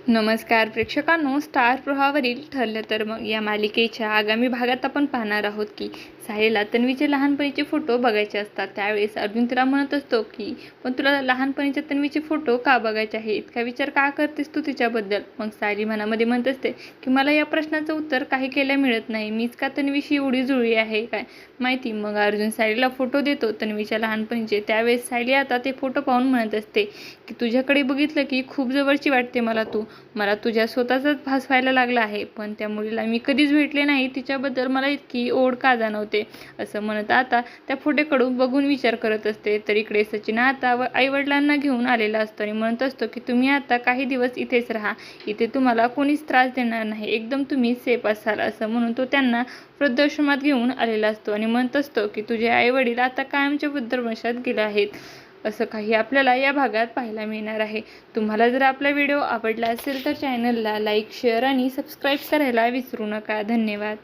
नमस्कार प्रेक्षकांनो, स्टार प्रवाहावरील ठरलं तर मग या मालिकेच्या आगामी भागात आपण पाहणार आहोत की सायलीला तन्वीचे लहानपणीचे फोटो बघायचे असतात। त्यावेळेस अर्जुन तिला म्हणत असतो की पण तुला लहानपणीच्या तन्वीचे फोटो का बघायचे आहे, इतका विचार का करतेस तू तिच्याबद्दल। मग सायली मनामध्ये म्हणत असते की मला या प्रश्नाचं उत्तर काही केल्या मिळत नाही, मीच का तन्वीशी एवढी जुळली आहे काय माहिती। मग अर्जुन सायलीला फोटो देतो तन्वीच्या लहानपणीचे। त्यावेळेस सायली आता ते फोटो पाहून म्हणत असते की तुझ्याकडे बघितलं की खूप जवळची वाटते मला तुझ्या स्वतःचाच भास व्हायला लागला आहे, पण त्या मुलीला मी कधीच भेटले नाही, तिच्याबद्दल मला इतकी ओढ का जाणवते असं म्हणत आता त्या फोटोकडून बघून विचार करत असते। तर इकडे सचिन आता आईवडिलांना घेऊन आलेला असतो आणि म्हणत असतो की तुम्ही आता काही दिवस इथेच राहा, इथे तुम्हाला कोणीच त्रास देणार नाही, एकदम तुम्ही सेफ असाल असं म्हणून तो त्यांना वृद्धाश्रमात घेऊन आलेला असतो आणि म्हणत असतो की तुझे आईवडील आता कायमच्या वृद्धाश्रमात गेले आहेत। असं काही आपल्याला या भागात पाहायला मिळणार आहे। तुम्हाला जर आपला व्हिडिओ आवडला असेल तर चॅनलला लाईक, शेअर आणि सबस्क्राईब करायला विसरू नका। धन्यवाद।